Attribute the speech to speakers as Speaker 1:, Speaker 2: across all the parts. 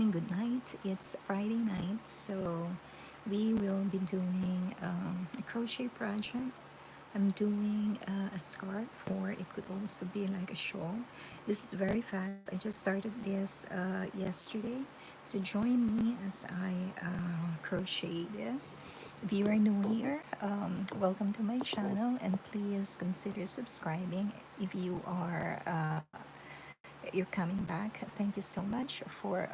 Speaker 1: good night. It's Friday night, so we will be doing a crochet project. I'm doing a scarf, or it could also be like a shawl. This is very fast. I just started this yesterday, so join me as I crochet this. If you are new here, welcome to my channel, and please consider subscribing if you are you're coming back. Thank you so much for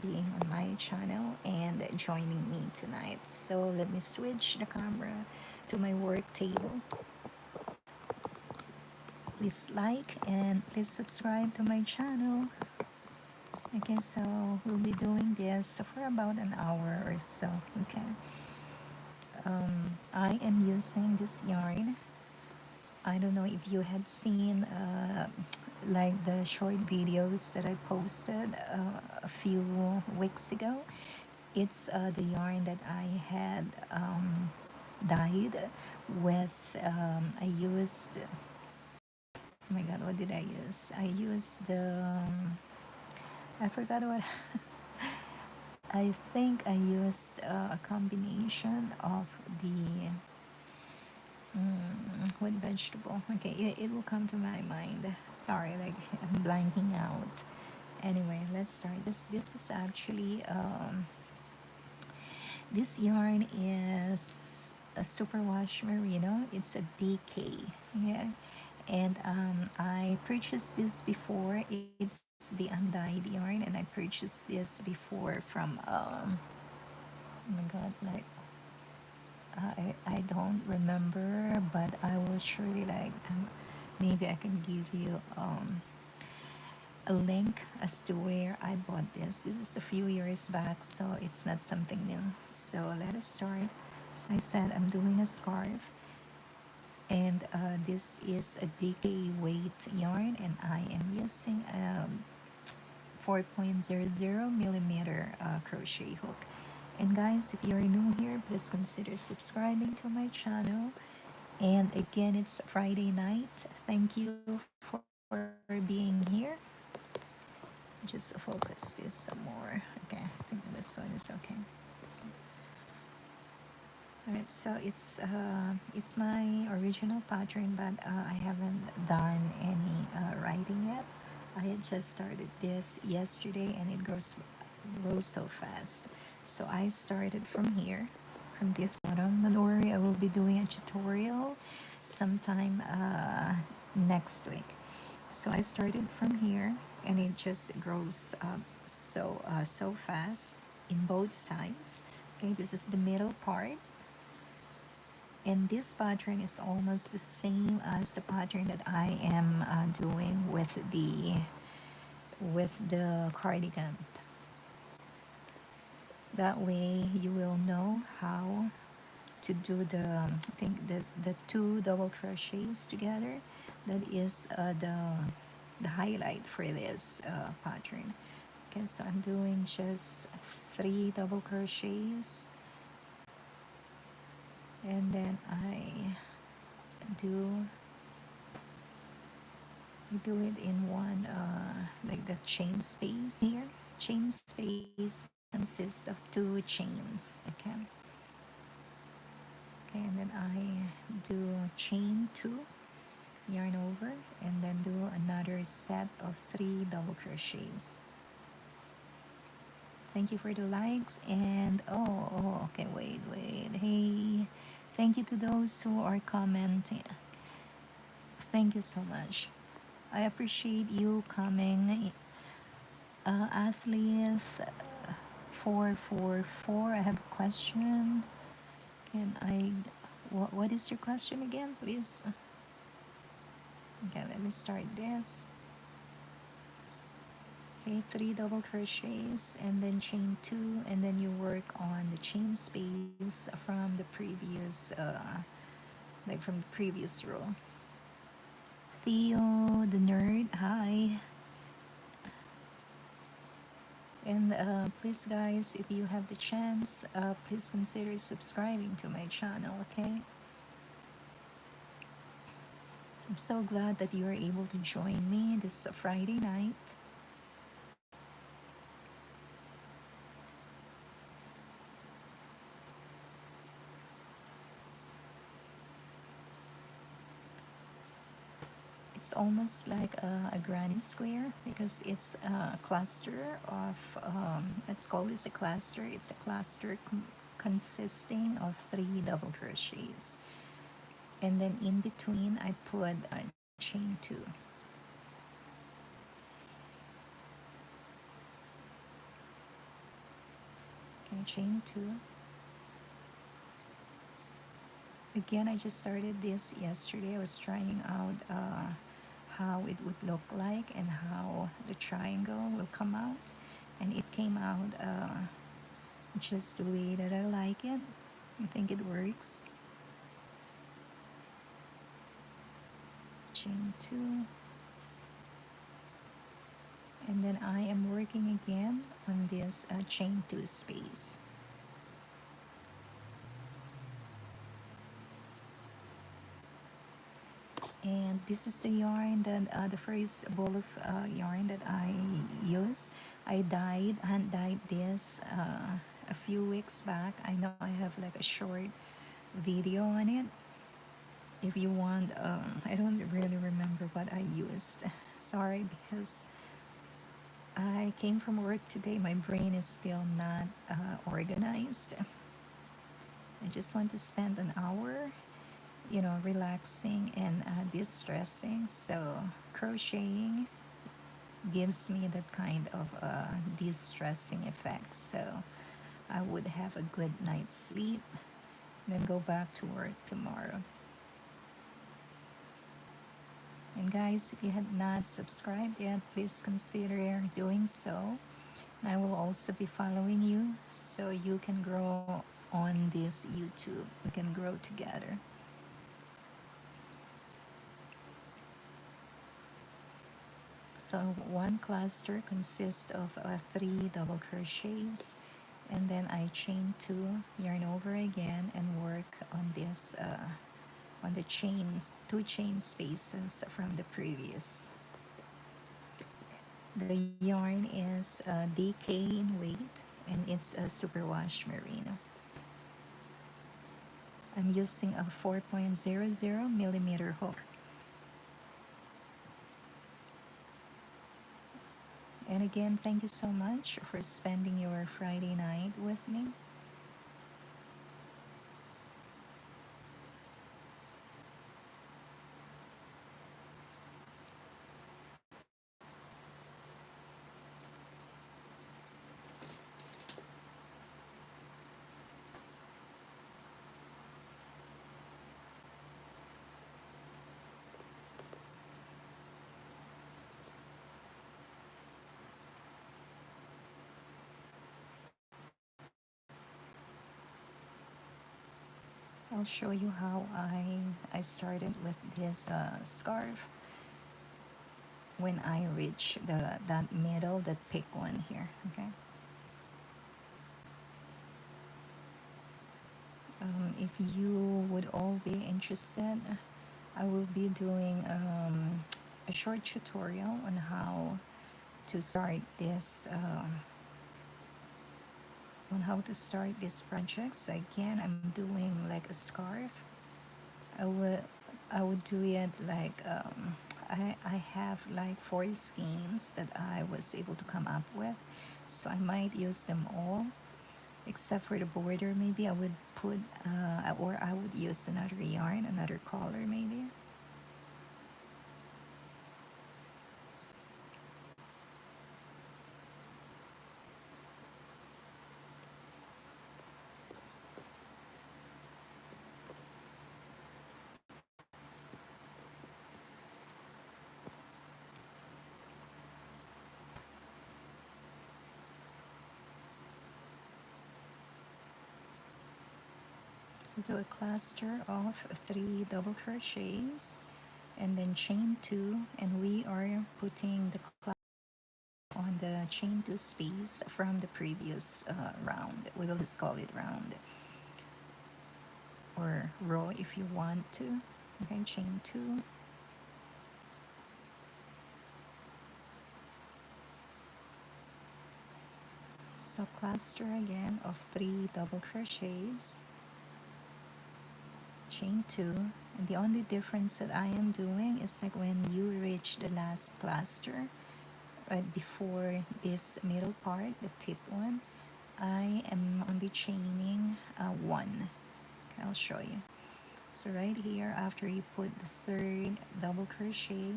Speaker 1: being on my channel and joining me tonight. So let me switch the camera to my work table. Please like and please subscribe to my channel. Okay, so we'll be doing this for about an hour or so. Okay, I am using this yarn. I don't know if you had seen like the short videos that I posted a few weeks ago. It's the yarn that I had dyed with, I used, oh my god, what did I use? I used I forgot what, I think I used a combination of the, what vegetable? Okay, it will come to my mind. Sorry, like I'm blanking out. Anyway, let's start. This is actually this yarn is a superwash merino. It's a DK. Yeah, and I purchased this before. It's the undyed yarn, and I purchased this before from oh my god, like I don't remember, but I will surely like maybe I can give you a link as to where I bought this. This is a few years back, so it's not something new. So let us start. As I said, I'm doing a scarf, and this is a DK weight yarn, and I am using 4.00 millimeter crochet hook. And guys, if you're new here, please consider subscribing to my channel. And again, it's Friday night. Thank you for being here. Just focus this some more. Okay, I think this one is okay. Alright, so it's my original pattern, but I haven't done any writing yet. I had just started this yesterday, and it grows so fast. So I started from here, from this bottom. Don't worry, I will be doing a tutorial sometime next week. So I started from here, and it just grows up so fast in both sides. Okay, this is the middle part, and this pattern is almost the same as the pattern that I am doing with the cardigan. That way you will know how to do I think the two double crochets together. That is the highlight for this pattern. Okay, so I'm doing just 3 double crochets, and then do do it in one like the chain space here. Chain space consists of 2 chains. Okay, and then I do chain 2, yarn over, and then do another set of 3 double crochets. Thank you for the likes. And okay, wait, hey, thank you to those who are commenting. Thank you so much. I appreciate you coming. Athlete 444, I have a question. Can I, what is your question again, please? Okay, let me start this. Okay, 3 double crochets, and then chain 2, and then you work on the chain space from the previous like from the previous row. Theo the nerd, hi. And please guys, if you have the chance, please consider subscribing to my channel. Okay, I'm so glad that you are able to join me this Friday night. it's almost like a granny square because it's a cluster of, let's call this a cluster. It's a cluster consisting of 3 double crochets. And then in between, I put a chain 2. Okay, chain 2. Again, I just started this yesterday. I was trying out how it would look like and how the triangle will come out, and it came out just the way that I like it. I think it works. Chain 2, and then I am working again on this chain 2 space. And this is the yarn that the first ball of yarn that I use. I hand dyed this a few weeks back. I know I have like a short video on it. If you want, I don't really remember what I used. Sorry, because I came from work today. My brain is still not organized. I just want to spend an hour, relaxing and distressing. So crocheting gives me that kind of distressing effect. So I would have a good night's sleep, then go back to work tomorrow. And guys, if you had not subscribed yet, please consider doing so. And I will also be following you so you can grow on this YouTube. We can grow together. So one cluster consists of 3 double crochets, and then I chain 2, yarn over again, and work on this on the chains, 2 chain spaces from the previous. The yarn is DK in weight, and it's a superwash merino. I'm using a 4.00 millimeter hook. And again, thank you so much for spending your Friday night with me. I'll show you how I started with this scarf when I reach that middle, that pink one here, okay? If you would all be interested, I will be doing a short tutorial on how to start this project. So again, I'm doing like a scarf. I would do it like I have like 4 skeins that I was able to come up with, so I might use them all except for the border. Maybe I would put or I would use another yarn, another color maybe. So do a cluster of 3 double crochets, and then chain 2, and we are putting the cluster on the chain 2 space from the previous round. We will just call it round or row if you want to. Okay, chain 2. So cluster again of 3 double crochets, chain 2, And the only difference that I am doing is like when you reach the last cluster, right before this middle part, the tip one, I am only chaining one. I'll show you. So right here, after you put the third double crochet,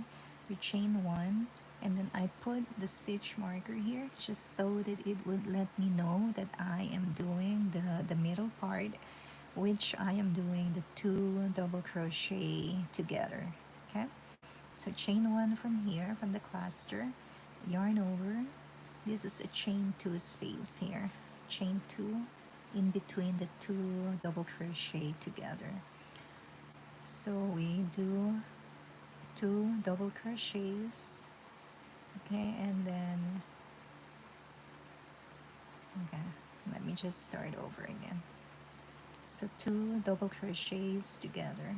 Speaker 1: you chain one, and then I put the stitch marker here just so that it would let me know that I am doing the middle part, which I am doing the two double crochet together. Okay, so chain one from here, from the cluster, yarn over. This is a chain two space here, chain two in between the two double crochet together. So we do two double crochets, okay, and then, okay, let me just start over again. So two double crochets together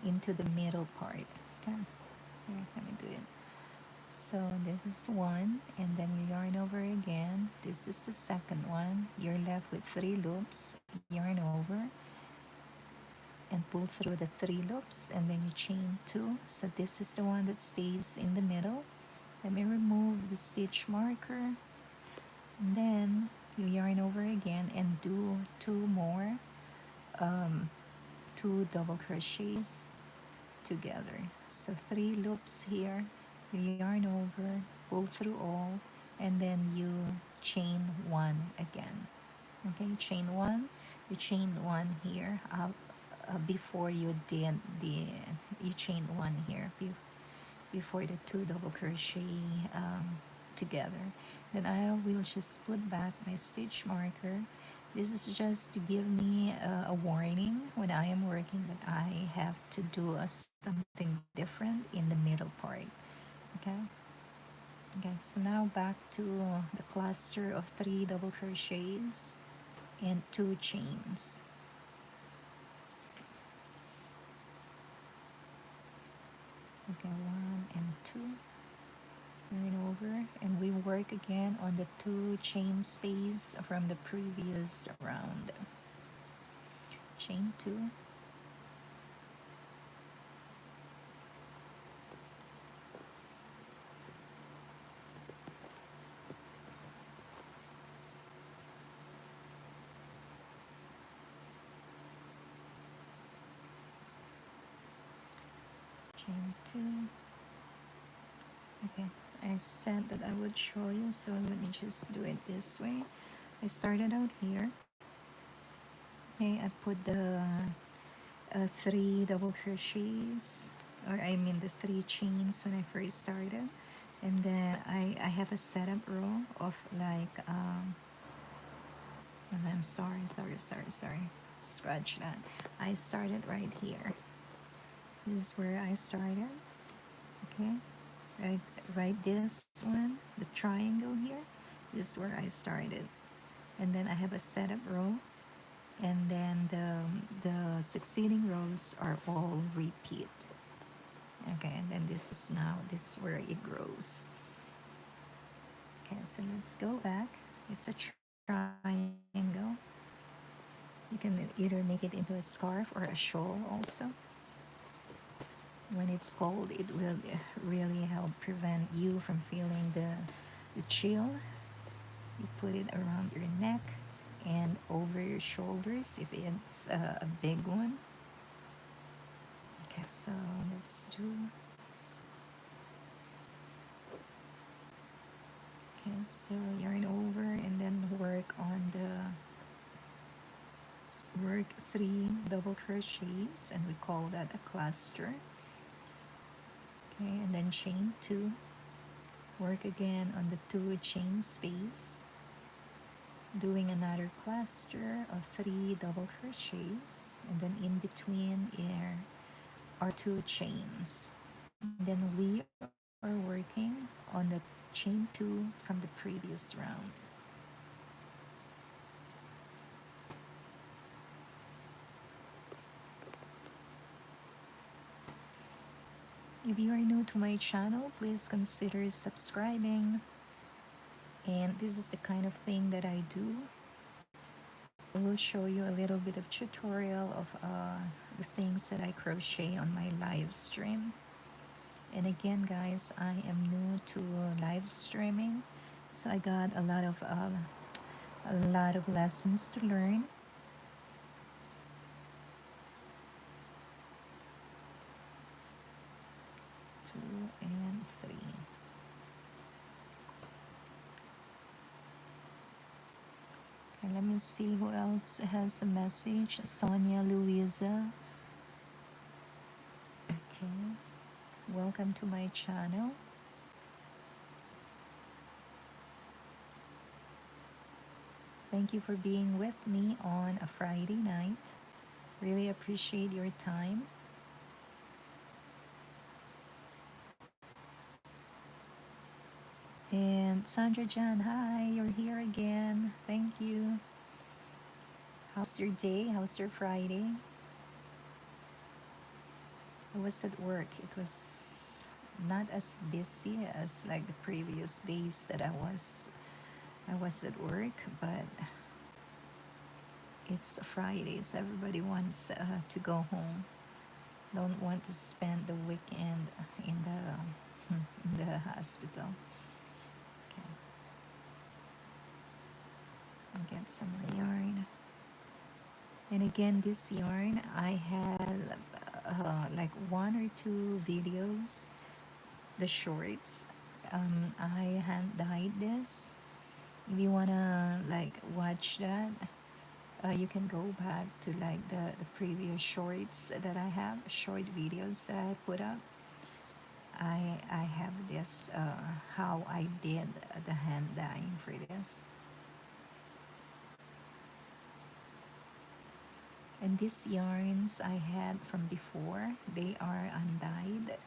Speaker 1: into the middle part. Okay, here, let me do it. So this is one, and then you yarn over again. This is the second one. You're left with three loops. Yarn over and pull through the three loops, and then you chain two. So this is the one that stays in the middle. Let me remove the stitch marker, and then you yarn over again and do two more, two double crochets together. So three loops here, you yarn over, pull through all, and then you chain one again. Okay, chain one, you chain one here up, before you did the, you chain one here before the two double crochet together. Then I will just put back my stitch marker. This is just to give me a warning when I am working that I have to do something different in the middle part. Okay. Okay, so now back to the cluster of three double crochets and two chains. Okay, one and two. Yarn over, and we work again on the two chain space from the previous round. Chain two, chain two. Okay, so I said that I would show you, so let me just do it this way. I started out here. Okay, I put the three double crochets, or I mean the three chains when I first started, and then I have a setup row of like and I'm sorry, scratch that. I started right here. This is where I started. Okay, right, this one, the triangle here. This is where I started, and then I have a setup row, and then the succeeding rows are all repeat. Okay, and then this is where it grows. Okay, so let's go back. It's a triangle. You can either make it into a scarf or a shawl also. When it's cold, it will really help prevent you from feeling the chill. You put it around your neck and over your shoulders if it's a big one. Okay, so let's do. Okay, so yarn over and then work on the three double crochets, and we call that a cluster. Okay, and then chain two. Work again on the two chain space, doing another cluster of three double crochets, and then in between are two chains. And then we are working on the chain two from the previous round. If you are new to my channel, please consider subscribing. And this is the kind of thing that I do. I will show you a little bit of tutorial of the things that I crochet on my live stream. And again, guys, I am new to live streaming, so I got a lot of lessons to learn. 2 and 3. Okay, let me see who else has a message. Sonia Louisa. Okay, welcome to my channel. Thank you for being with me on a Friday night. Really appreciate your time. And Sandra Jan, hi, you're here again. Thank you. How's your day? How's your Friday? I was at work. It was not as busy as like the previous days that I was at work, but it's Fridays. Everybody wants to go home. Don't want to spend the weekend in the hospital. Okay, I'll get some more yarn. And again, this yarn I had like one or two videos, the shorts. I hand dyed this. If you wanna like watch that, you can go back to like the previous shorts that I have, short videos that I put up. I have this how I did the hand dyeing for this. And these yarns I had from before, they are undyed,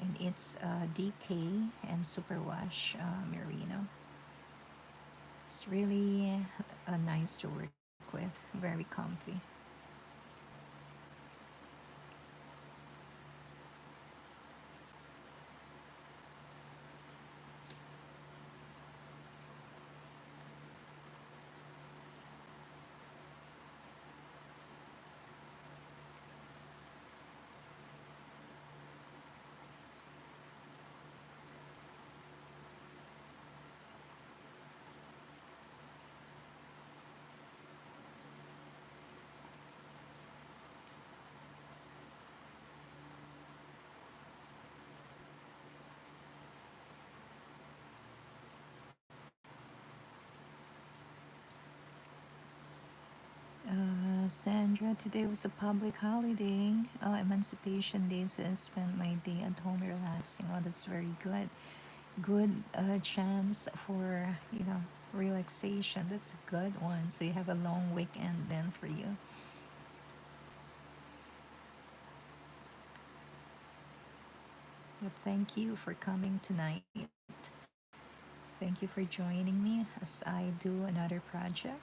Speaker 1: and it's DK and superwash merino. It's really nice to work with, very comfy. Sandra, today was a public holiday, Emancipation Day, so I spent my day at home relaxing. Oh, that's very good. Good chance for, relaxation. That's a good one. So you have a long weekend then for you. But thank you for coming tonight. Thank you for joining me as I do another project.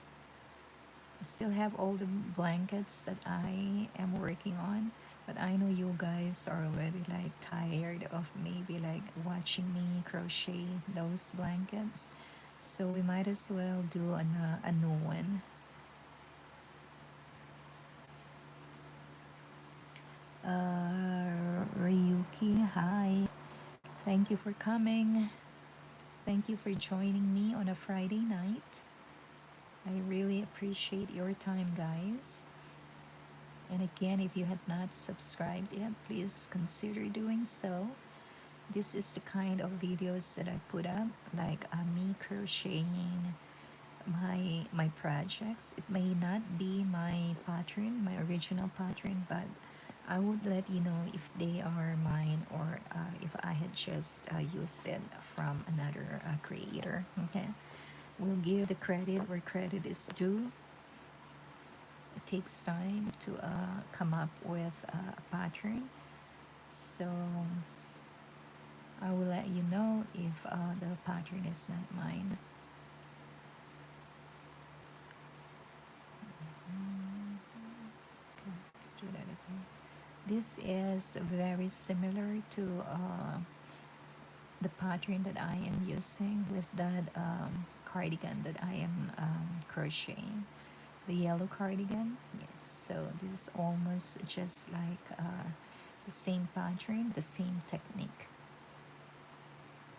Speaker 1: I still have all the blankets that I am working on, but I know you guys are already like tired of maybe like watching me crochet those blankets. So we might as well do a new one. Ryuki, hi. Thank you for coming. Thank you for joining me on a Friday night. I really appreciate your time, guys. And again, if you had not subscribed yet, please consider doing so. This is the kind of videos that I put up, like me crocheting my projects. It may not be my pattern, my original pattern, but I would let you know if they are mine or if I had just used it from another creator. Okay, we'll give the credit where credit is due. It takes time to come up with a pattern, so I will let you know if the pattern is not mine. Okay, let's do that again. This is very similar to the pattern that I am using with that cardigan that I am crocheting. The yellow cardigan. So this is almost just like the same pattern, the same technique.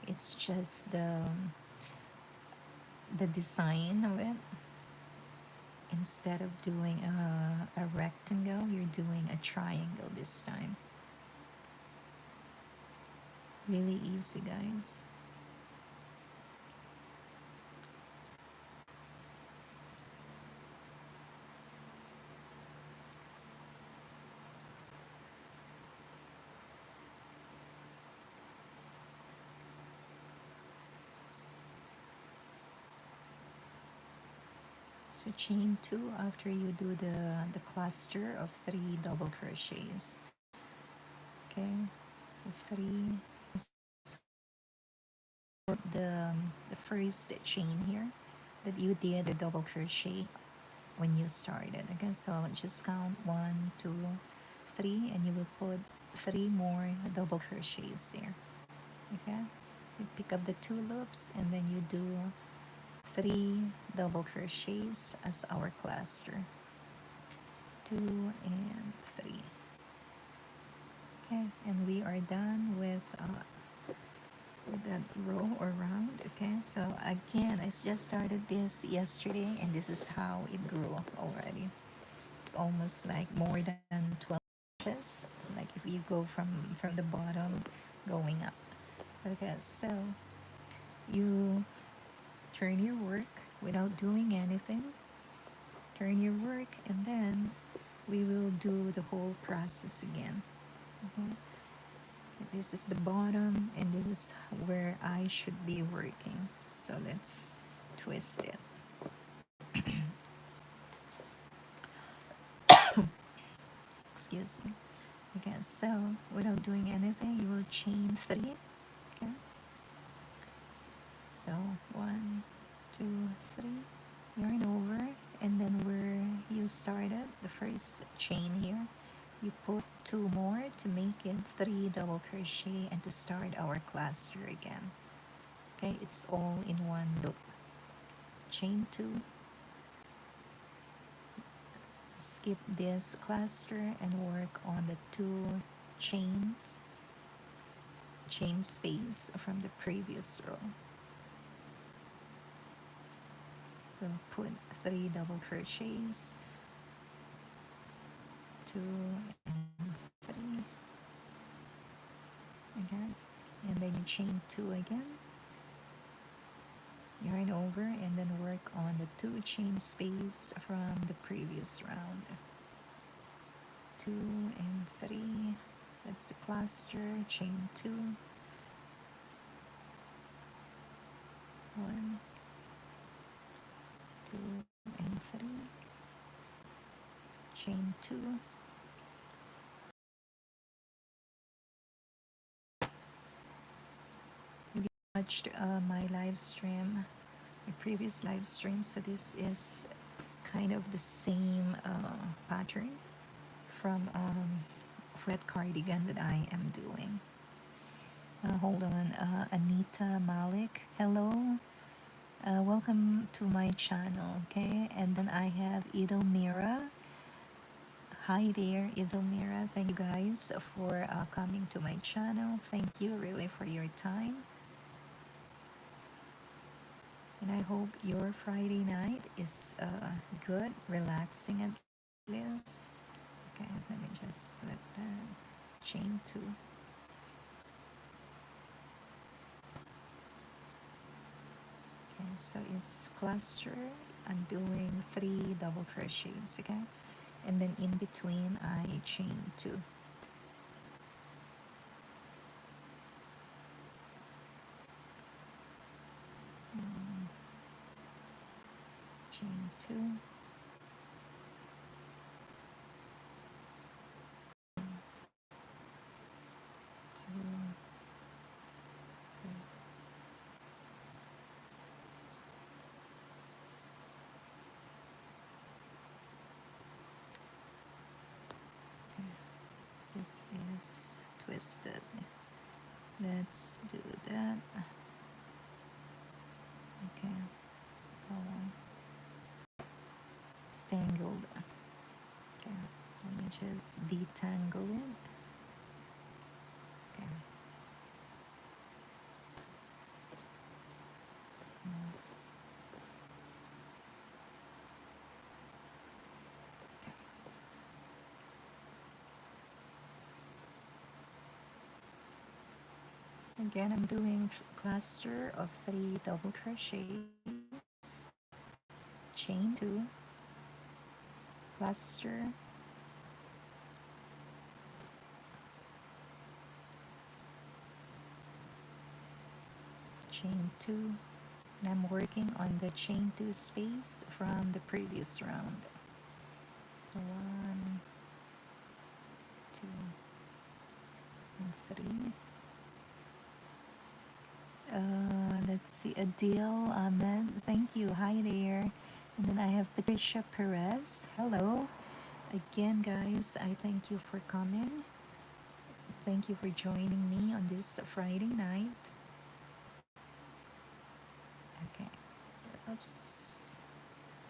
Speaker 1: It's just the design of it. Instead of doing a rectangle, you're doing a triangle this time. Really easy, guys. So chain two after you do the cluster of 3 double crochets. Okay, so 3 is for the first chain here that you did the double crochet when you started. Okay, so just count 1, 2, 3, and you will put 3 more double crochets there. Okay, you pick up the 2 loops and then you do 3 double crochets as our cluster. 2 and 3. Okay, and we are done with that row or round. Okay, so again, I just started this yesterday and this is how it grew already. It's almost like more than 12 inches, like if you go from the bottom going up. Okay, so you turn your work without doing anything. Turn your work and then we will do the whole process again. Okay? This is the bottom and this is where I should be working. So let's twist it. Excuse me. Okay, so without doing anything, you will chain 3. Okay, so 1, 2, 3, yarn over, and then where you started, the first chain here, you put 2 more to make it 3 double crochet and to start our cluster again. Okay, it's all in one loop. Chain 2, skip this cluster and work on the 2 chains, chain space from the previous row. So put 3 double crochets, 2 and 3. Okay, and then you chain 2 again, yarn over, and then work on the 2 chain space from the previous round. 2 and 3. That's the cluster. Chain 2. 1, 2 and 3. Chain 2. If you watched my live stream, my previous live stream, so this is kind of the same pattern from fret cardigan that I am doing. Hold on, Anita Malik, hello. Welcome to my channel, okay? And then I have Edelmira. Hi there, Edelmira. Thank you guys for coming to my channel. Thank you really for your time. And I hope your Friday night is good, relaxing at least. Okay, let me just put that chain 2. Okay, so it's cluster. I'm doing 3 double crochets, okay? And then in between I chain 2. Chain 2. 2. This is twisted. Let's do that. Okay. Oh, it's tangled. Okay, let me just detangle it. Okay. So again, I'm doing cluster of 3 double crochets, chain 2, cluster, chain 2, and I'm working on the chain 2 space from the previous round. So 1, 2, and 3. Let's see, Adil Ahmed, thank you. Hi there. And then I have Patricia Perez. Hello. Again, guys, I thank you for coming. Thank you for joining me on this Friday night. Okay. Oops.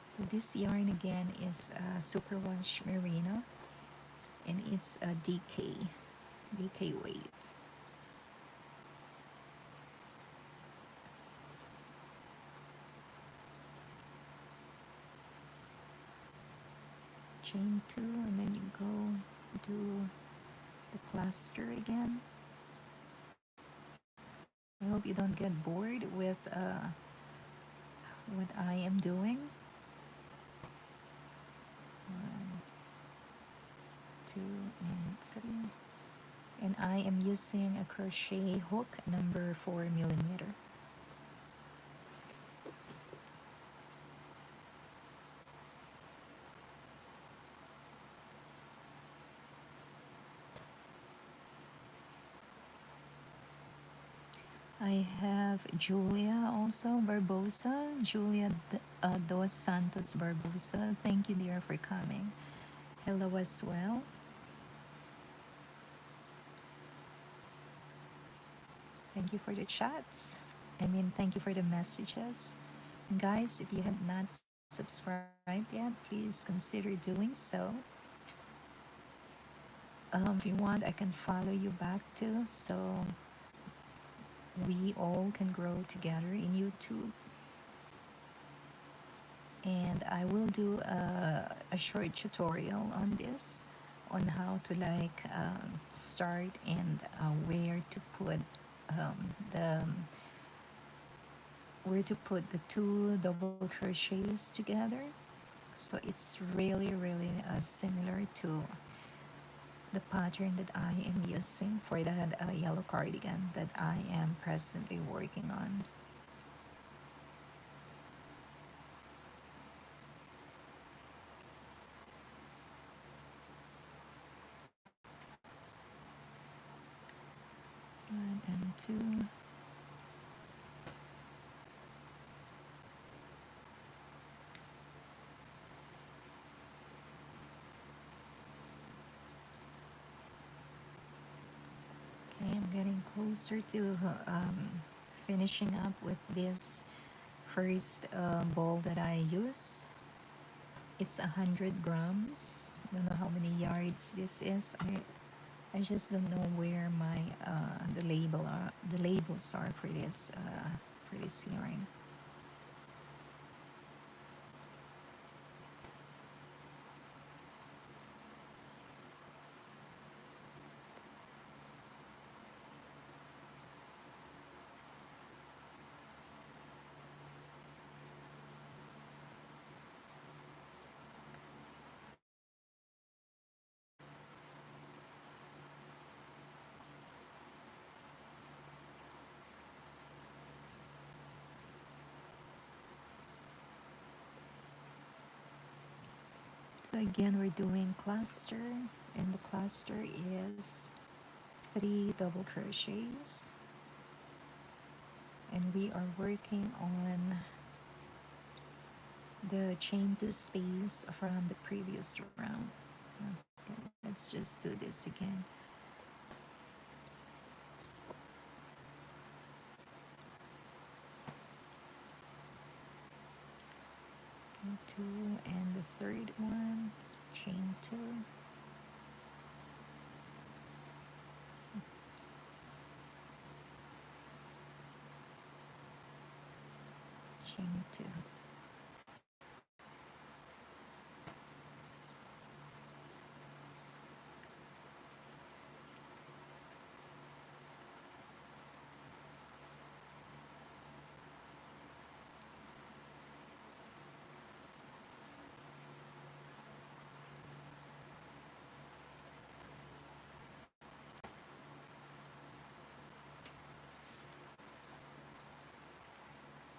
Speaker 1: So this yarn again is Superwash Merino, and it's a DK weight. Chain 2, and then you go do the cluster again. I hope you don't get bored with what I am doing. 1, 2, and 3. And I am using a crochet hook number 4mm. I have Julia also, Barbosa. Julia Dos Santos Barbosa. Thank you, dear, for coming. Hello as well. Thank you for the chats. Thank you for the messages. And guys, if you have not subscribed yet, please consider doing so. If you want, I can follow you back too, so we all can grow together in YouTube. And I will do a short tutorial on this, on how to start and where to put the the 2 double crochets together. So it's really similar to the pattern that I am using for that yellow cardigan that I am presently working on. One and two. Okay, I'm getting closer to finishing up with this first ball that I use. It's 100 grams. Don't know how many yards this is. I just don't know where my the labels are for this yarn. So again, we're doing cluster, and the cluster is 3 double crochets, and we are working on the chain 2 space from the previous round. Okay, let's just do this again. Okay, 2 and the third one. chain 2, chain 2.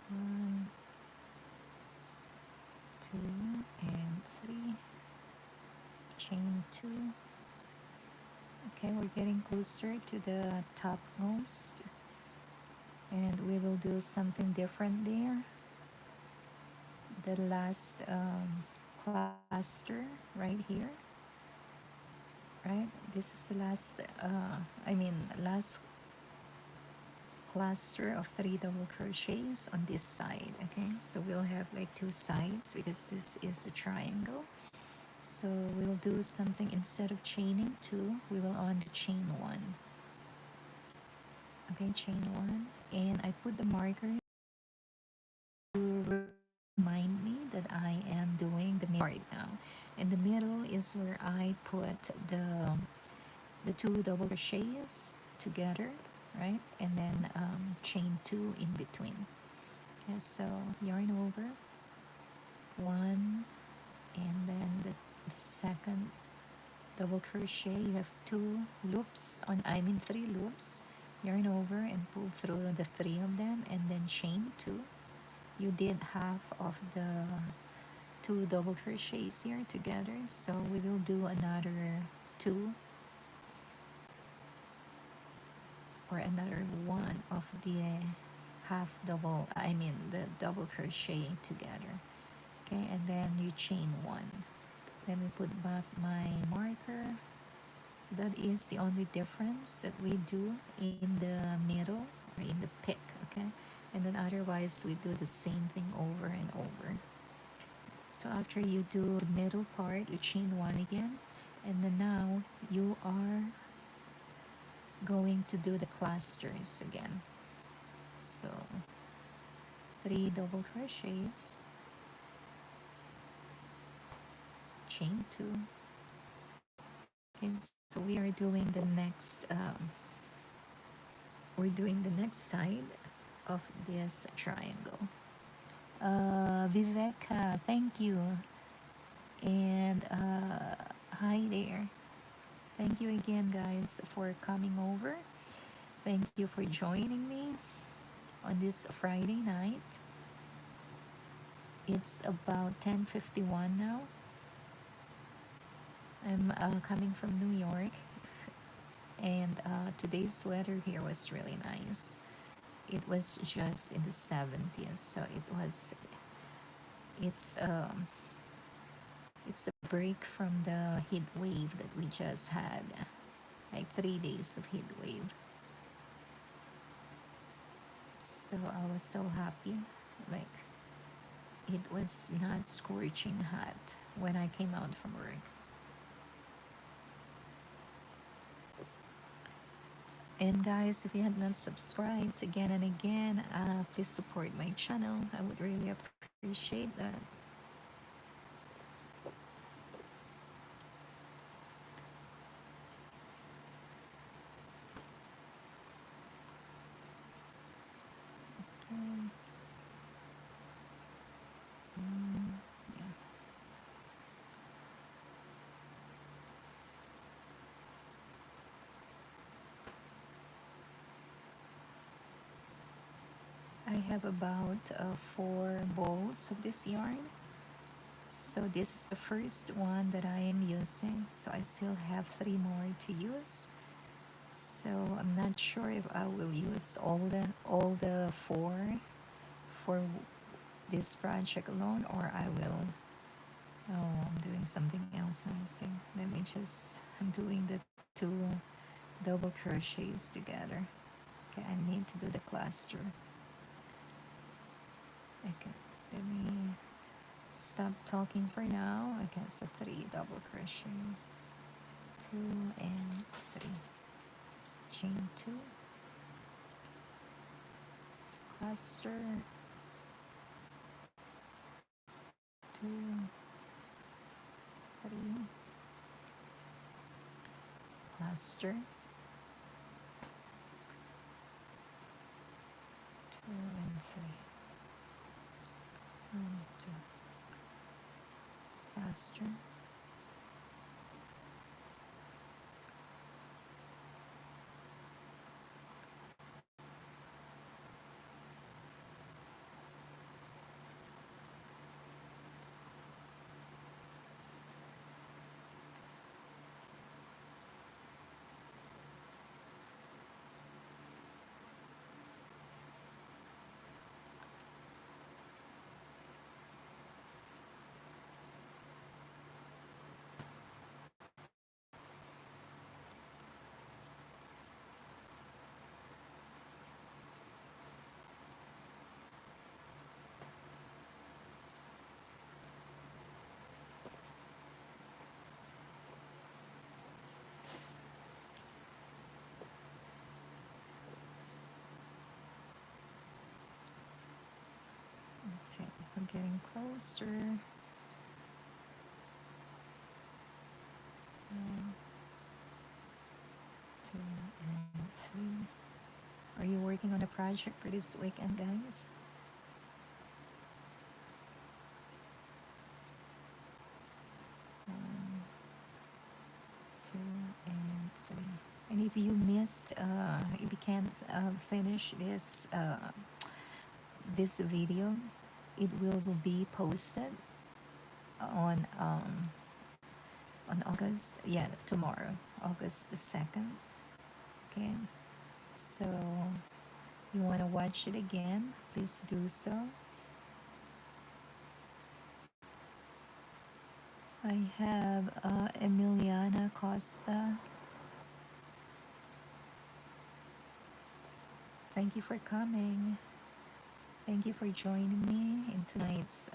Speaker 1: 1, 2, and 3, chain 2. Okay, we're getting closer to the topmost, and we will do something different there. The last cluster right here, right? This is the last last cluster of 3 double crochets on this side. Okay, so we'll have like 2 sides because this is a triangle. So we'll do something, instead of chaining 2, we will only chain 1. Okay, chain 1, and I put the marker to remind me that I am doing the middle part now. And the middle is where I put the 2 double crochets together, right? And then chain 2 in between. Okay, so yarn over 1, and then the second double crochet, you have 2 loops on, 3 loops. Yarn over and pull through the 3 of them, and then chain 2. You did half of the 2 double crochets here together, so we will do another 2 or another 1 of the the double crochet together. Okay, and then you chain 1. Let me put back my marker. So that is the only difference that we do in the middle or in the pick. Okay, and then otherwise we do the same thing over and over. So after you do the middle part, you chain 1 again, and then now you are going to do the clusters again. So 3 double crochets, chain 2. Okay, so we are doing the next side of this triangle. Viveka, thank you, and hi there. Thank you again, guys, for coming over. Thank you for joining me on this Friday night. It's about 10:51 now. I'm coming from New York, and today's weather here was really nice. It was just in the 70s, so it's it's a break from the heat wave that we just had, like 3 days of heat wave. So I was so happy, like it was not scorching hot when I came out from work. And guys, if you had not subscribed again and again, please support my channel. I would really appreciate that. Okay. Yeah. I have about 4 balls of this yarn. So this is the first one that I am using. So I still have 3 more to use. So I'm not sure if I will use all the 4 for this project alone, or I will. Oh, I'm doing something else. Let me see. I'm doing the 2 double crochets together. Okay, I need to do the cluster. Okay, let me Stop talking for now. Okay, so 3 double crochets, 2 and 3, chain 2, cluster, 2, 3, cluster, 2 and 3, 1, 2, cluster. Okay, I'm getting closer. 2 and 3. Are you working on a project for this weekend, guys? 1, 2 and 3. And if you missed, if you can't finish this video, it will be posted on August, yeah, tomorrow, August the 2nd. Okay, so you want to watch it again, please do so. I have Emiliana Costa. Thank you for coming. Thank you for joining me in tonight's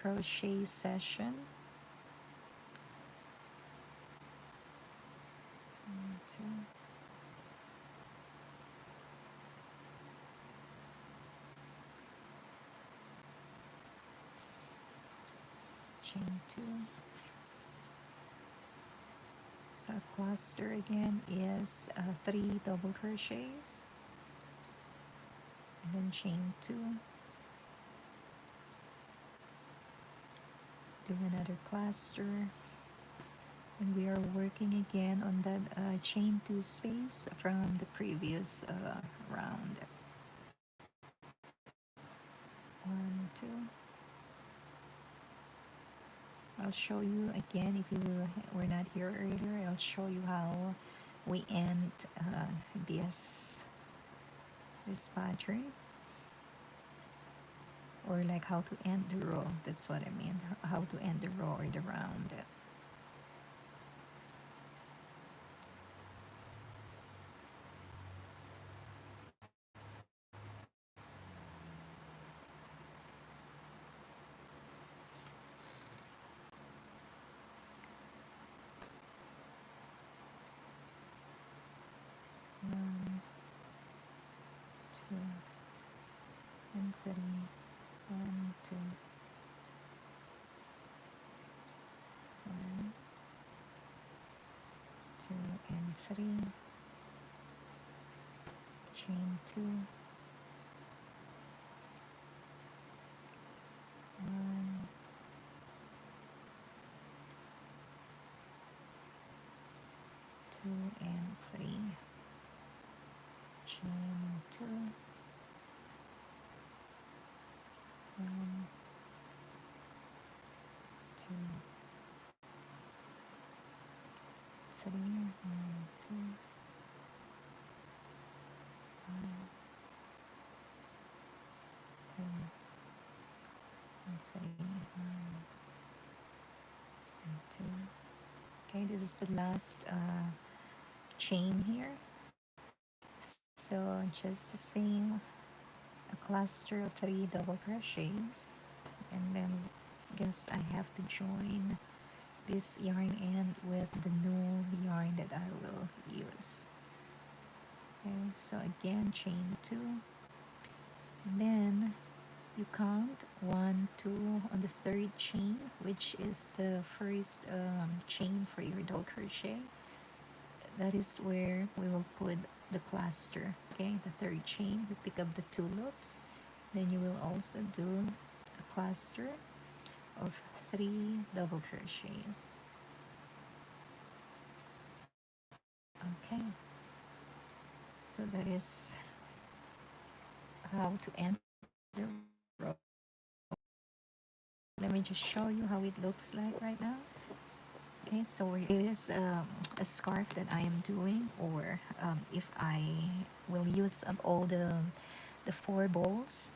Speaker 1: crochet session. 1, 2. Chain 2. So cluster again is 3 double crochets, and then chain 2. Do another cluster, and we are working again on that chain 2 space from the previous round. 1, 2. I'll show you again if you were not here earlier. I'll show you how we end this pattern, or like how to end the row. That's what I mean, how to end the row or the round. One, 2 and 3. 1, 2, 1, 2 and 3, chain 2, 1, 2 and 3, chain 2, 1, 2, 3, 1, 2, 1, 2 and 3, 1 and 2. Okay, this is the last chain here. So just the same, a cluster of 3 double crochets, and then guess I have to join this yarn end with the new yarn that I will use. Okay, so again chain 2, and then you count 1 2 on the third chain, which is the first chain for your double crochet. That is where we will put the cluster. Okay, the third chain, you pick up the 2 loops, then you will also do a cluster of 3 double crochets. Okay, so that is how to end the row. Let me just show you how it looks like right now. Okay, so it is a scarf that I am doing, or if I will use up all the 4 balls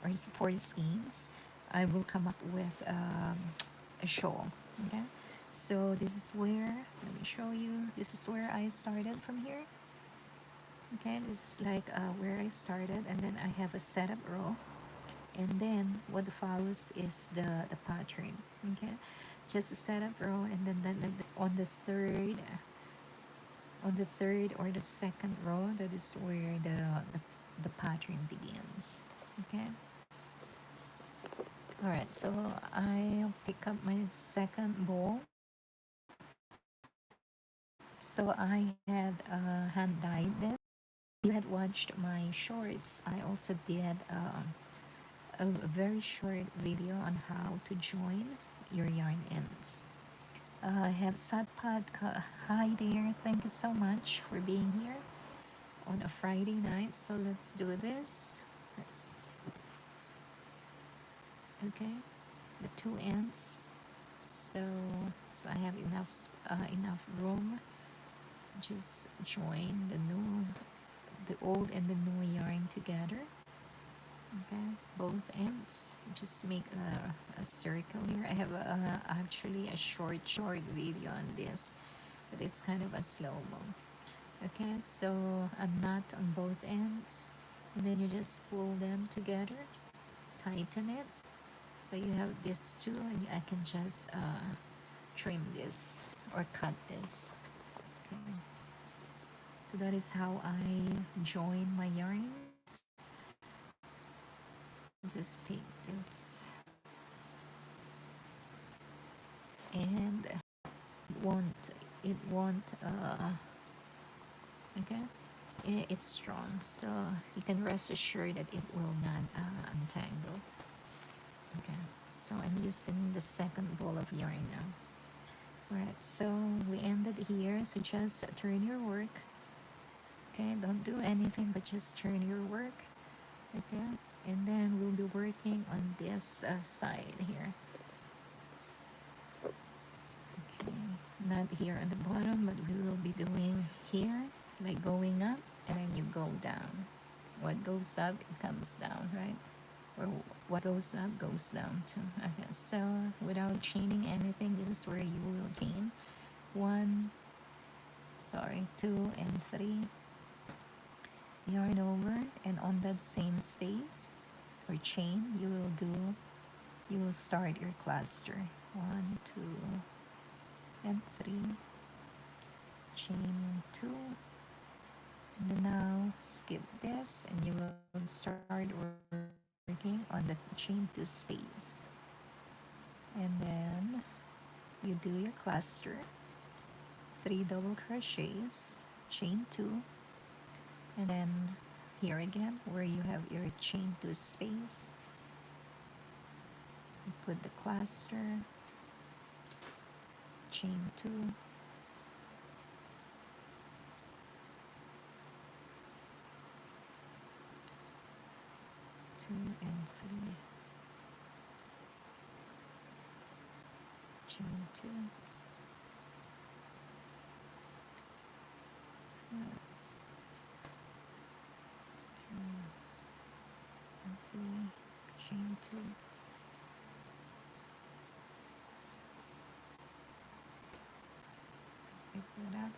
Speaker 1: or 4 skeins, I will come up with a shawl. Okay, so this is where, let me show you, this is where I started from here. Okay, this is like where I started, and then I have a setup row, and then what follows is the pattern. Okay, just a setup row, and then on the third or the second row, that is where the pattern begins. Okay, all right, so I'll pick up my second ball. So I had hand dyed them. You had watched my shorts, I also did a very short video on how to join your yarn ends. I have Satpad. Hi there, thank you so much for being here on a Friday night. So let's do this. Okay, the 2 ends. So I have enough room. Just join the old and the new yarn together. Okay, both ends. Just make a circle here. I have actually a short video on this, but it's kind of a slow-mo. Okay, so a knot on both ends, and then you just pull them together, tighten it, so you have this too, and I can just trim this or cut this. Okay, so that is how I join my yarns. Just take this, and it won't okay, it's strong, so you can rest assured that it will not untangle. Okay, so I'm using the second ball of yarn now. All right, so we ended here, so just turn your work. Okay, don't do anything but just turn your work. Okay, and then we'll be working on this side here. Okay, not here on the bottom, but we will be doing here, like going up, and then you go down. What goes up, it comes down, right? Or what goes up goes down too. Okay, so without chaining anything, this is where you will chain 2 and 3, yarn over, and on that same space or chain, you will start your cluster. 1 2 and 3, chain 2, and then now skip this, and you will start working on the chain 2 space, and then you do your cluster, 3 double crochets, chain 2, and then here again where you have your chain 2 space, you put the cluster, chain 2, 2 and 3, chain 2, 2 and 3, chain 2, pick that up,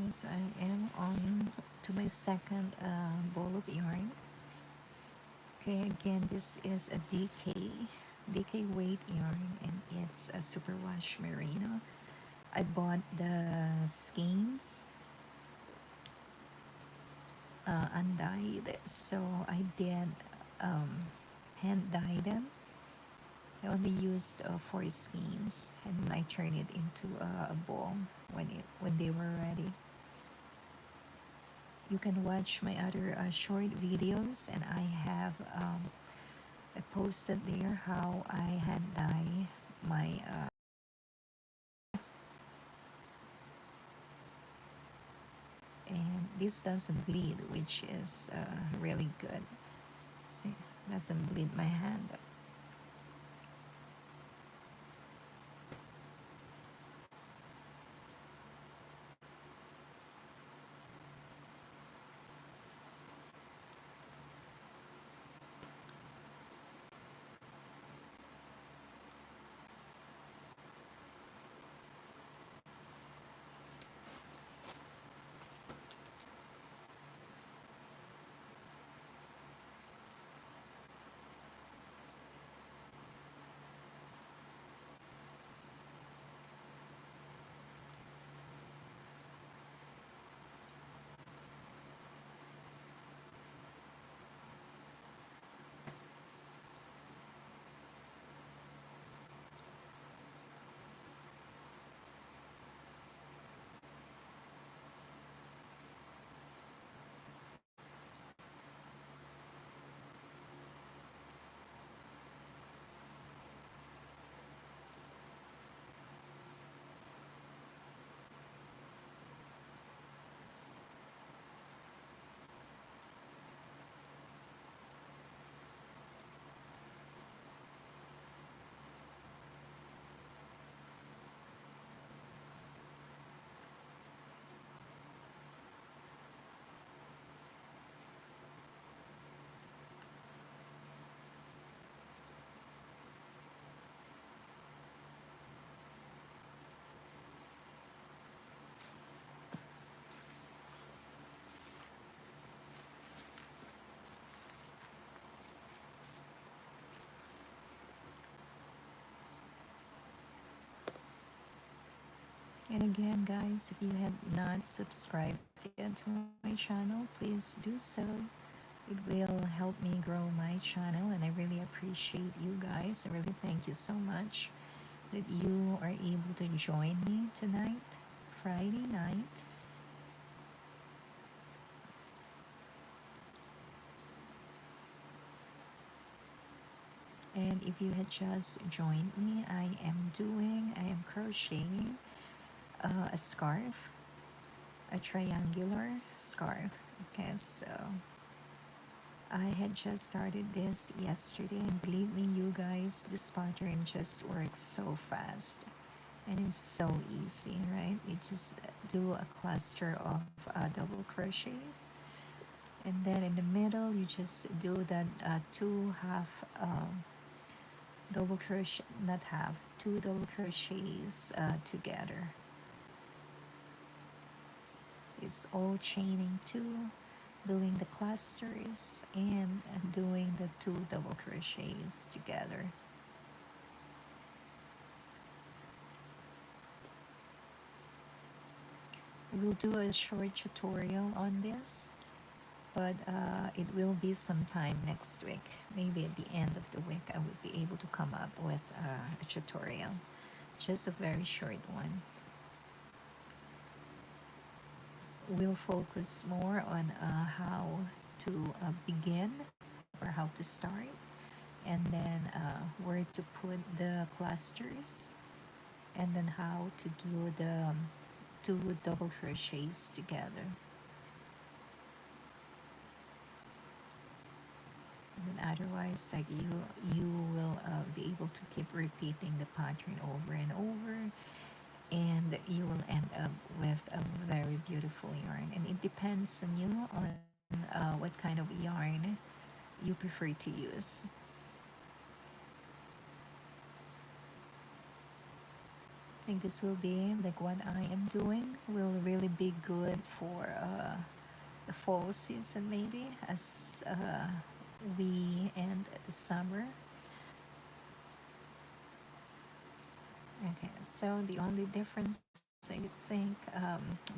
Speaker 1: Okay, so I am on to my second ball of yarn. Okay, again, this is a DK weight yarn, and it's a superwash merino. I bought the skeins undyed, so I did um, hand dye them. I only used four skeins, and I turned it into a ball when they were ready. You can watch my other short videos, and I posted there how I hand dye my and this doesn't bleed, which is really good. See, doesn't bleed my hand. And again, guys, if you have not subscribed yet to my channel, please do so. It will help me grow my channel, and I really appreciate you guys. I really thank you so much that you are able to join me tonight, Friday night. And if you had just joined me, I am crocheting a scarf, a triangular scarf. Okay, so I had just started this yesterday, and believe me, you guys, this pattern just works so fast and it's so easy, right? You just do a cluster of double crochets, and then in the middle, you just do that two half double crochet, not half, two double crochets together. It's all chaining two, doing the clusters, and doing the two double crochets together. We'll do a short tutorial on this, but it will be sometime next week. Maybe at the end of the week, I will be able to come up with a tutorial, just a very short one. We'll focus more on how to begin or how to start, and then where to put the clusters, and then how to do the two double crochets together. And otherwise, like you will be able to keep repeating the pattern over and over, and you will end up with a very beautiful yarn. And it depends on you on what kind of yarn you prefer to use. I think this will be like what I am doing will really be good for the fall season, maybe as we end the summer. Okay, so the only difference I think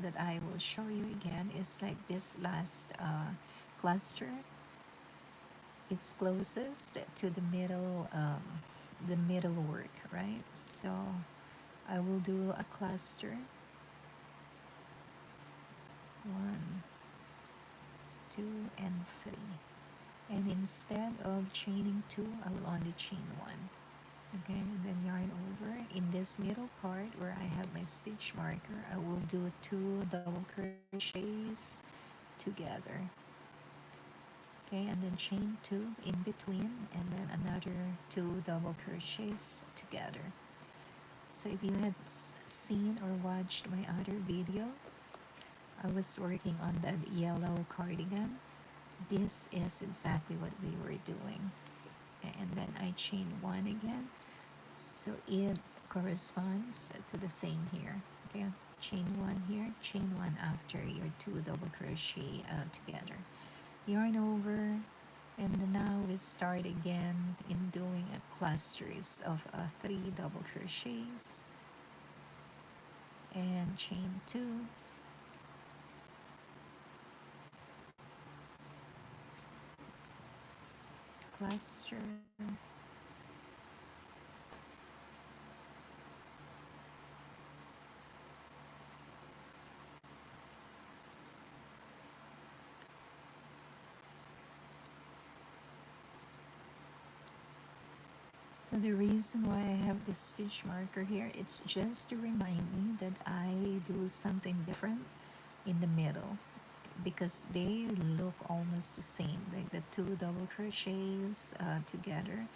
Speaker 1: that I will show you again is like this last cluster. It's closest to the middle work, right? So I will do a cluster, one, two, and three. And instead of chaining two, I will only chain one. Okay, and then yarn over. In this middle part where I have my stitch marker, I will do two double crochets together. Okay, and then chain two in between, and then another two double crochets together. So if you had seen or watched my other video, I was working on that yellow cardigan. This is exactly what we were doing. And then I chain one again, so it corresponds to the thing here. Okay, chain one here, chain one after your two double crochet together, yarn over, and then now we start again in doing clusters of three double crochets and chain two, cluster, so the reason why I have this stitch marker here, it's just to remind me that I do something different in the middle, because they look almost the same, like the two double crochets together,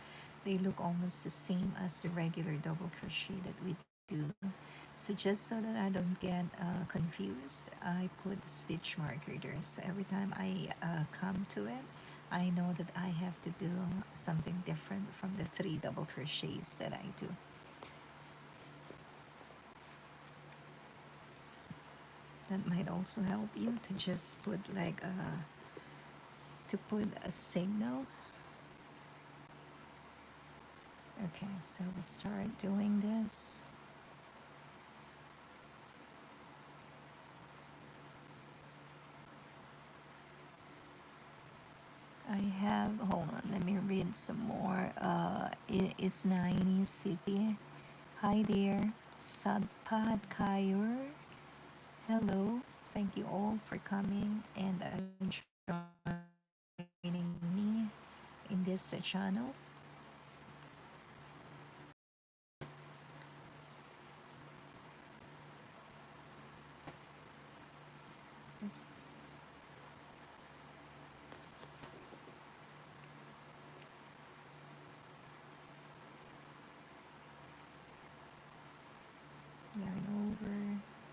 Speaker 1: they look almost the same as the regular double crochet that we do. So just so that I don't get confused, I put stitch marker there, so every time I come to it, I know that I have to do something different from the three double crochets that I do. That might also help you to just put like to put a signal. Okay, so we start doing this. I have, hold on, let me read some more. It is Naini City. Hi there. Sadpad Kayur. Hello. Thank you all for coming and joining me in this channel. Oops. Yarn over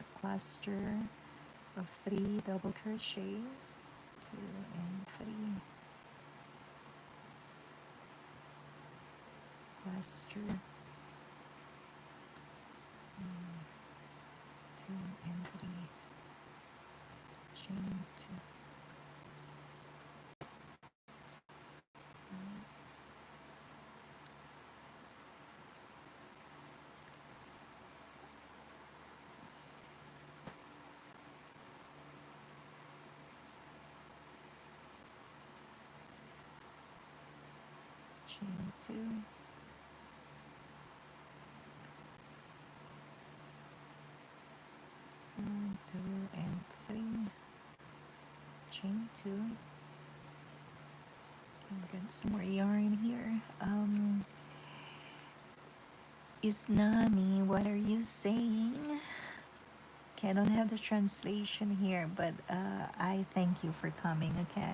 Speaker 1: a cluster of three double crochets, two and three, cluster, two and three, chain two, chain two, one, two and three, chain two. I've got some more yarn here. Isnami, what are you saying? Okay, I don't have the translation here, but I thank you for coming, okay?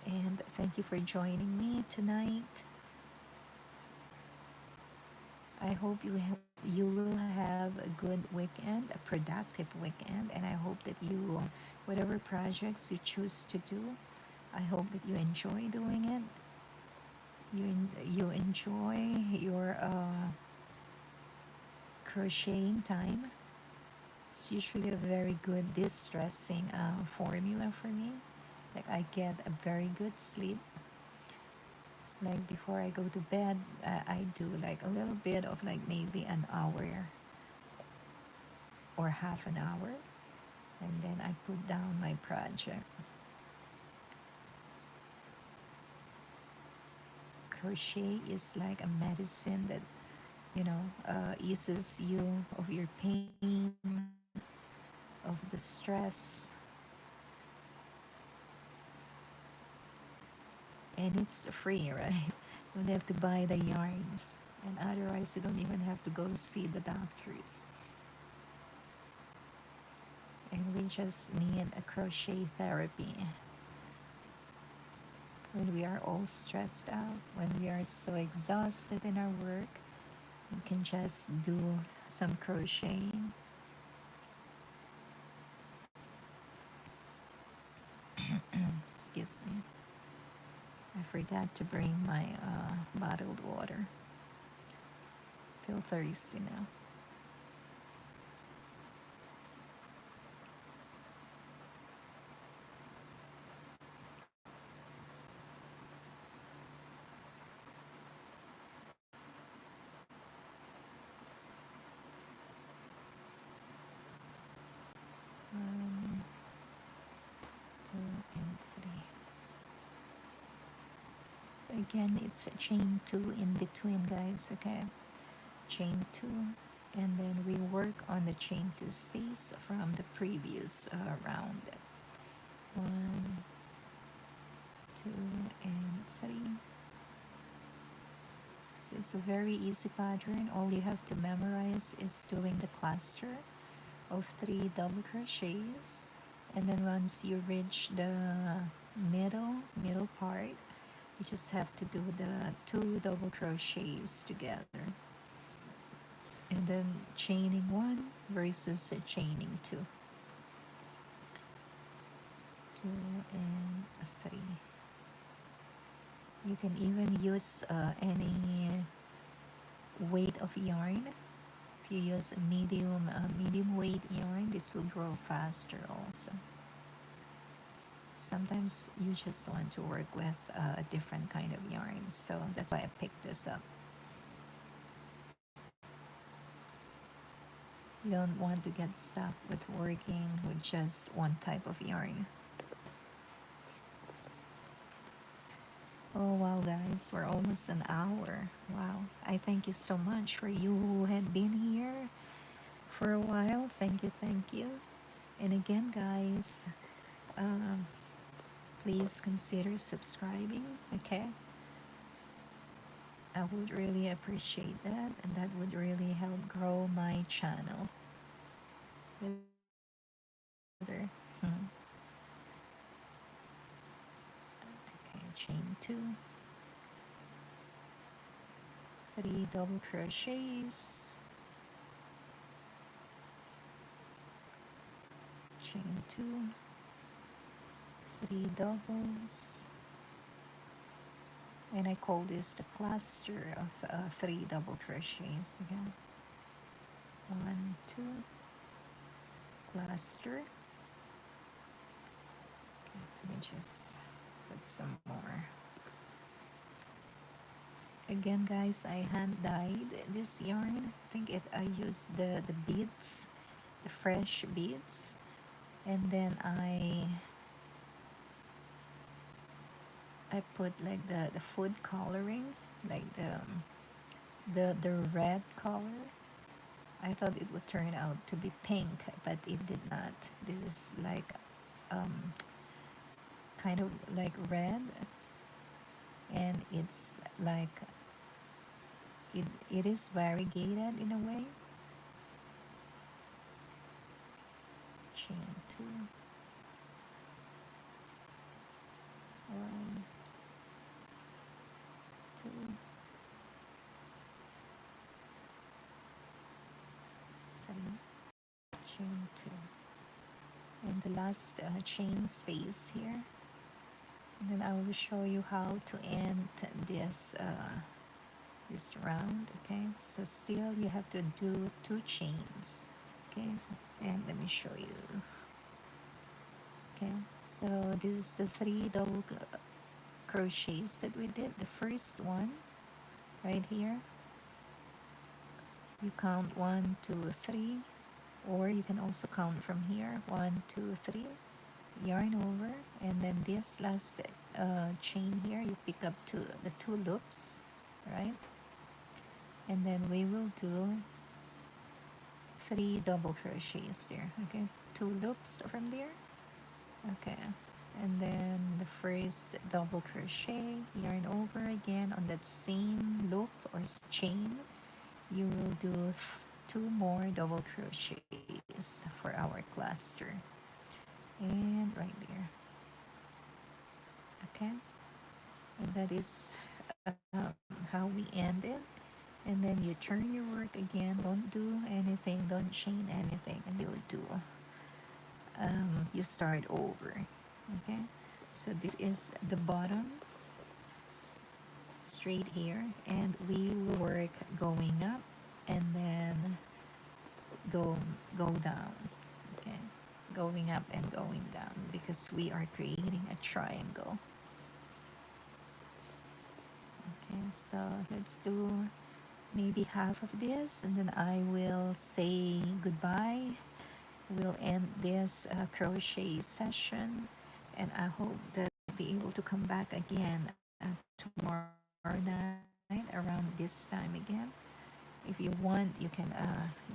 Speaker 1: And thank you for joining me tonight. I hope you will have a good weekend, a productive weekend, and I hope that you, whatever projects you choose to do, I hope that you enjoy doing it. you enjoy your crocheting time. It's usually a very good distressing formula for me. Like I get a very good sleep. Like before I go to bed, I do like a little bit of like maybe an hour or half an hour, and then I put down my project. Crochet is like a medicine that eases you of your pain, of the stress, and it's free, right? You don't have to buy the yarns, and otherwise you don't even have to go see the doctors. And we just need a crochet therapy when we are all stressed out, when we are so exhausted in our work. We can just do some crocheting. Excuse me. I forgot to bring my bottled water. Feel thirsty now. One, two, and three. So again, it's chain two in between, guys. Okay, chain two, and then we work on the chain two space from the previous round. One, two, and three. So it's a very easy pattern. All you have to memorize is doing the cluster of three double crochets, and then once you reach the middle part, you just have to do the two double crochets together, and then chaining one versus chaining two, two and three. You can even use any weight of yarn. If you use a medium weight yarn, this will grow faster also. Sometimes you just want to work with a different kind of yarn, so that's why I picked this up. You don't want to get stuck with working with just one type of yarn. Oh wow, guys, we're almost an hour. Wow, I thank you so much for you who had been here for a while. Thank you, thank you. And again, guys, um, please consider subscribing, okay? I would really appreciate that, and that would really help grow my channel. Other, okay, chain two, three double crochets, chain two, three doubles, and I call this the cluster of three double crochets again. One, two, cluster. Okay, let me just put some more. Again, guys, I hand dyed this yarn. I think I used the beads, the fresh beads, and then I put like the food coloring, like the red color. I thought it would turn out to be pink, but it did not. This is like um, kind of like red, and it's like it is variegated in a way. Chain two, one, two, three, chain two, and the last chain space here And then I will show you how to end this this round. Okay, so still you have to do 2 chains. Okay, and let me show you. Okay, so this is the 3 double crochets that we did. The first one right here, you count 1, 2, 3, or you can also count from here 1, 2, 3, yarn over, and then this last chain here you pick up the 2 loops, right? And then we will do 3 double crochets there. Okay, 2 loops from there. Okay, and then the first double crochet, yarn over again on that same loop or chain. You will do 2 more double crochets for our cluster, and right there. Okay, and that is how we end it. And then you turn your work again, don't do anything, don't chain anything, and you start over. Okay, so this is the bottom straight here, and we will work going up and then go go down. Okay, going up and going down, because we are creating a triangle. Okay, so let's do maybe half of this, and then I will say goodbye. We'll end this crochet session, and I hope that I'll be able to come back again tomorrow night around this time again. If you want, you can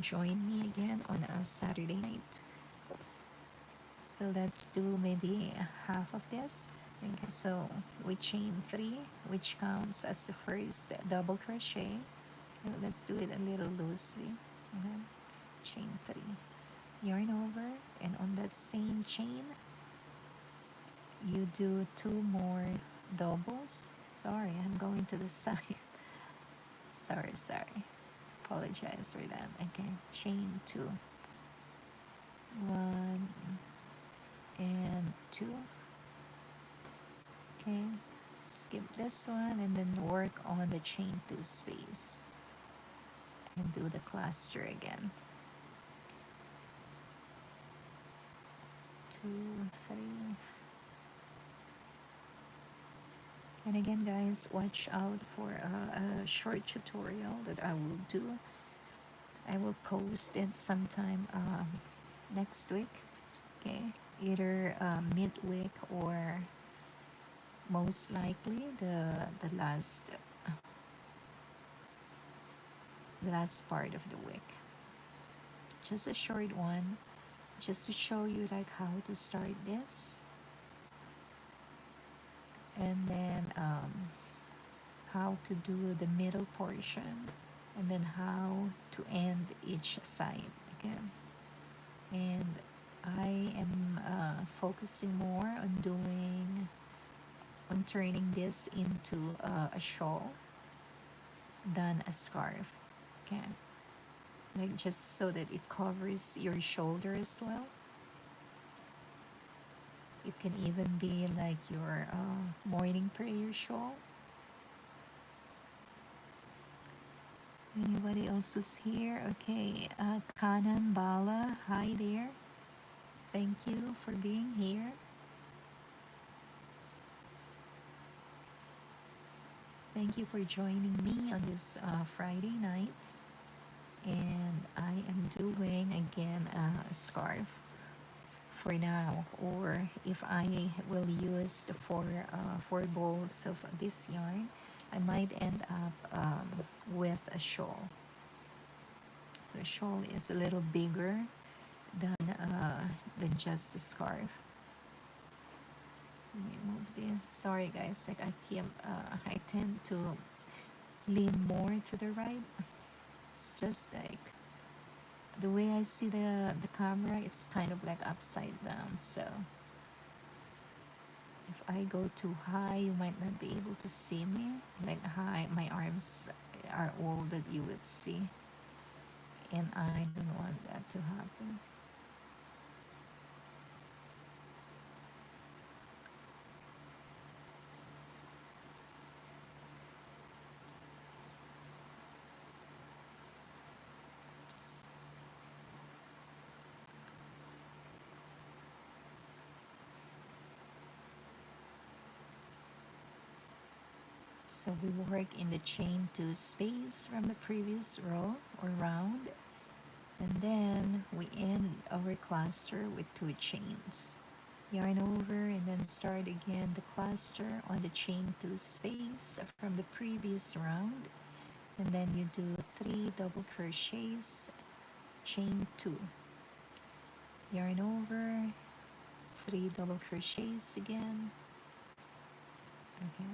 Speaker 1: join me again on a Saturday night. So let's do maybe half of this. Okay, so we chain 3, which counts as the first double crochet. Okay, let's do it a little loosely. Okay. Chain 3, yarn over, and on that same chain you do 2 more doubles. Sorry, I'm going to the side. Sorry, apologize for that. Okay, chain 2, 1 and 2. Okay, skip this one and then work on the chain 2 space and do the cluster again. 2, 3. And again, guys, watch out for a short tutorial that I will do. I will post it sometime next week. Okay, either midweek or most likely the last part of the week. Just a short one, just to show you like how to start this, and then how to do the middle portion, and then how to end each side again. And I am focusing more on turning this into a shawl than a scarf. Okay, like just so that it covers your shoulder as well. It can even be like your morning prayer shawl. Anybody else who's here? Okay, Kanan Bala, hi there. Thank you for being here. Thank you for joining me on this Friday night. And I am doing again a scarf for now, or if I will use the 4 balls of this yarn, I might end up with a shawl. So a shawl is a little bigger than just a scarf. Let me move this. Sorry guys, like I tend to lean more to the right. It's just like the way I see the camera, it's kind of like upside down. So if I go too high, you might not be able to see me. Like high, my arms are all that you would see, and I don't want that to happen. So we work in the chain 2 space from the previous row or round, and then we end our cluster with 2 chains. Yarn over and then start again the cluster on the chain 2 space from the previous round, and then you do 3 double crochets, chain 2, yarn over, 3 double crochets again. Okay,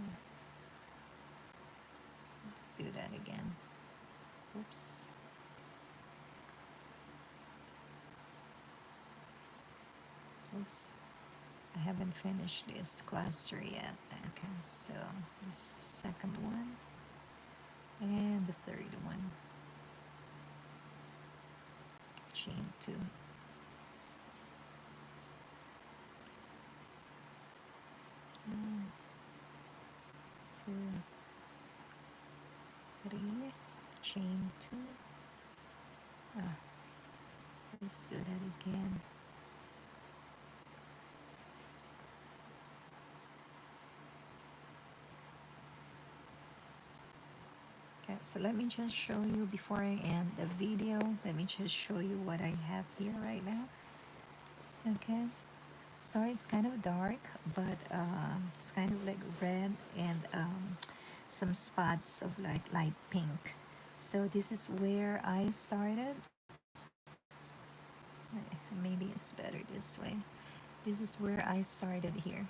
Speaker 1: let's do that again. Oops. Oops, I haven't finished this cluster yet. Okay, so this is the second one and the third one, chain 2. 1, 2, 3, chain 2. Ah, let's do that again. Okay, so let me just show you before I end the video. Let me just show you what I have here right now. Okay, so it's kind of dark, but it's kind of like red and some spots of like light pink. So this is where I started. Maybe it's better this way. This is where I started here.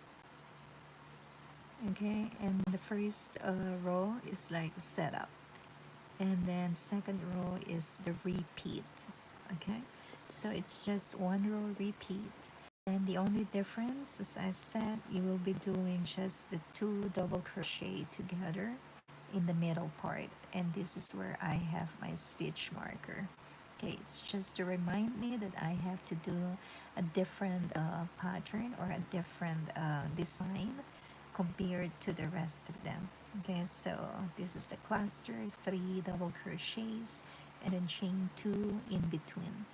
Speaker 1: Okay, and the first row is like setup, and then second row is the repeat. Okay, so it's just one row repeat, and the only difference, as I said, you will be doing just the 2 double crochet together in the middle part, and this is where I have my stitch marker. Okay, it's just to remind me that I have to do a different pattern or a different design compared to the rest of them. Okay, so this is the cluster, 3 double crochets, and then chain 2 in between.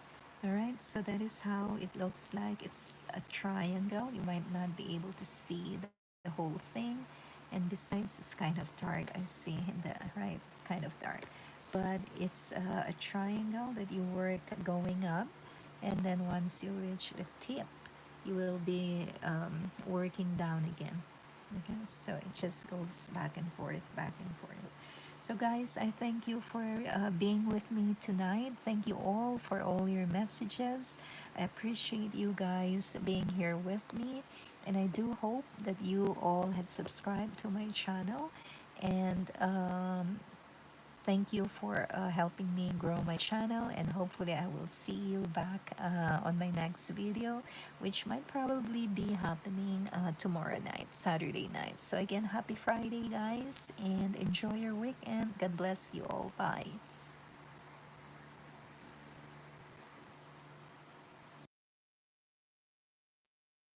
Speaker 1: All right, so that is how it looks like. It's a triangle. You might not be able to see the whole thing, and besides, it's kind of dark. I see in the right, kind of dark, but it's a triangle that you work going up, and then once you reach the tip, you will be working down again. Okay, so it just goes back and forth, back and forth. So, guys, I thank you for being with me tonight. Thank you all for all your messages. I appreciate you guys being here with me. And I do hope that you all had subscribed to my channel. And thank you for helping me grow my channel, and hopefully I will see you back on my next video, which might probably be happening tomorrow night, Saturday night. So again, happy Friday, guys, and enjoy your weekend. God bless you all. Bye.